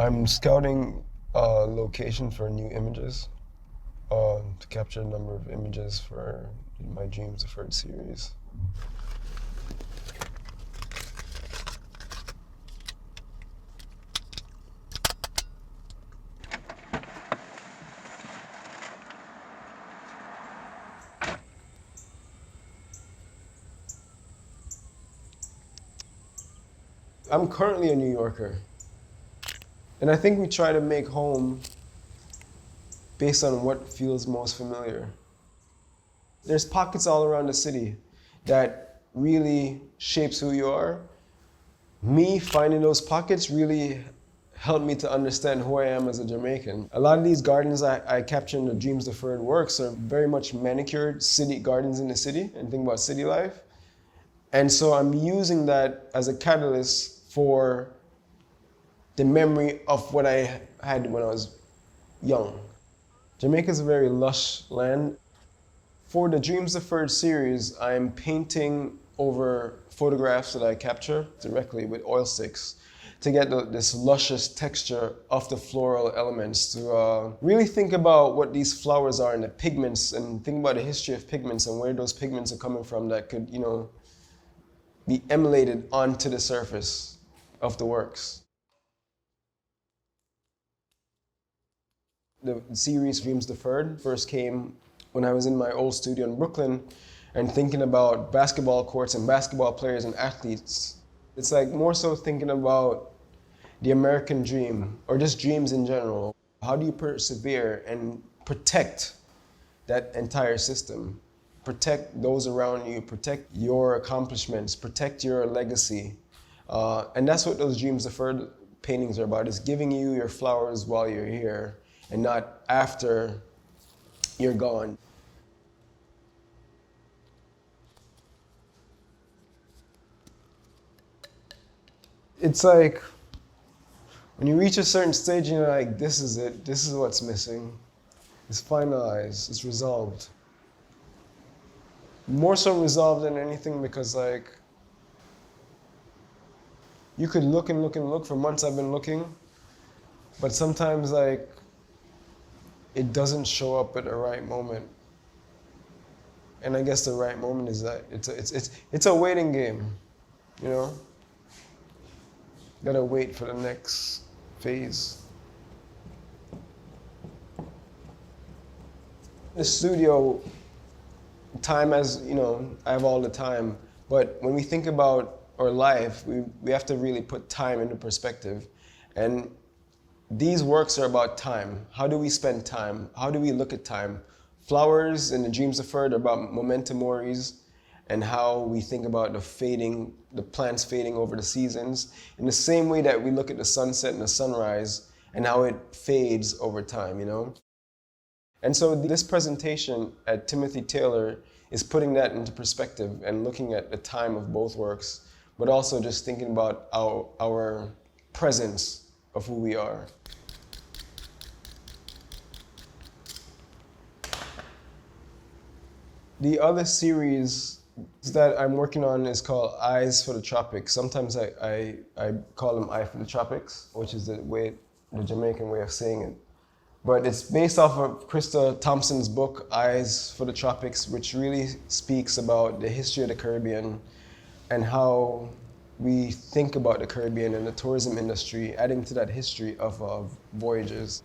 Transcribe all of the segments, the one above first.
I'm scouting a location for new images to capture a number of images for my Dreams Deferred series. I'm currently a New Yorker, and I think we try to make home based on what feels most familiar. There's pockets all around the city that really shapes who you are. Me finding those pockets really helped me to understand who I am as a Jamaican. A lot of these gardens I capture in the Dreams Deferred works are very much manicured city gardens in the city and think about city life. And so I'm using that as a catalyst for the memory of what I had when I was young. Jamaica is a very lush land. For the Dreams Deferred series, I'm painting over photographs that I capture directly with oil sticks to get this luscious texture of the floral elements, to really think about what these flowers are and the pigments, and think about the history of pigments and where those pigments are coming from that could, be emulated onto the surface of the works. The series Dreams Deferred first came when I was in my old studio in Brooklyn and thinking about basketball courts and basketball players and athletes. It's like more so thinking about the American dream or just dreams in general. How do you persevere and protect that entire system? Protect those around you, protect your accomplishments, protect your legacy. And that's what those Dreams Deferred paintings are about, is giving you your flowers while you're here and not after you're gone. It's like when you reach a certain stage and you're like, this is it, this is what's missing. It's finalized, it's resolved. More so resolved than anything because you could look and look and look. For months I've been looking, but sometimes it doesn't show up at the right moment. And I guess the right moment is that it's a waiting game, you know? Gotta wait for the next phase. The studio, time as, I have all the time, but when we think about our life, we have to really put time into perspective. And these works are about time. How do we spend time? How do we look at time? Flowers and the Dreams Deferred are about memento moris and how we think about the plants fading over the seasons, in the same way that we look at the sunset and the sunrise and how it fades over time, And so this presentation at Timothy Taylor is putting that into perspective and looking at the time of both works, but also just thinking about our presence of who we are. The other series that I'm working on is called Eyes for the Tropics. Sometimes I call them Eye for the Tropics, which is the Jamaican way of saying it. But it's based off of Krista Thompson's book, Eyes for the Tropics, which really speaks about the history of the Caribbean and how we think about the Caribbean and the tourism industry, adding to that history of voyages.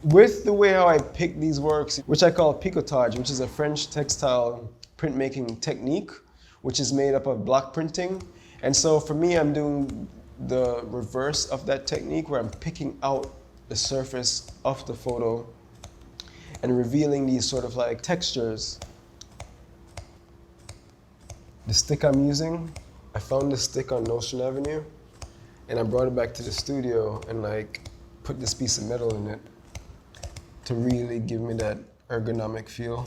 With the way how I pick these works, which I call Picotage, which is a French textile printmaking technique, which is made up of block printing. And so for me, I'm doing the reverse of that technique, where I'm picking out the surface of the photo and revealing these sort of like textures. The stick I'm using, I found this stick on Notion Avenue, and I brought it back to the studio and put this piece of metal in it to really give me that ergonomic feel,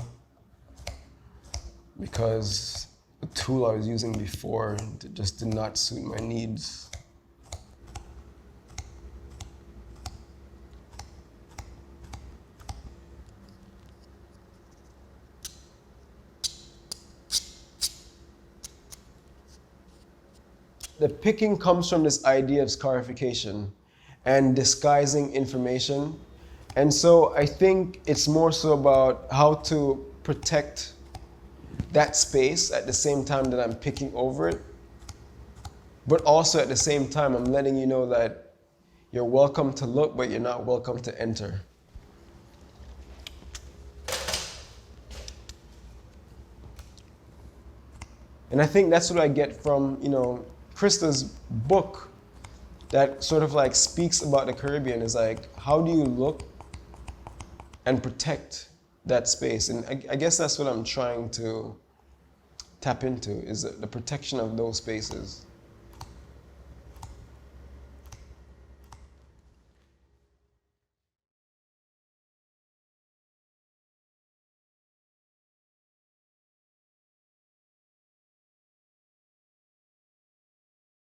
because the tool I was using before just did not suit my needs. the picking comes from this idea of scarification and disguising information. And so I think it's more so about how to protect that space at the same time that I'm picking over it. But also at the same time, I'm letting you know that you're welcome to look, but you're not welcome to enter. And I think that's what I get from, Krista's book that sort of like speaks about the Caribbean is like, how do you look and protect that space? And I guess that's what I'm trying to tap into, is the protection of those spaces.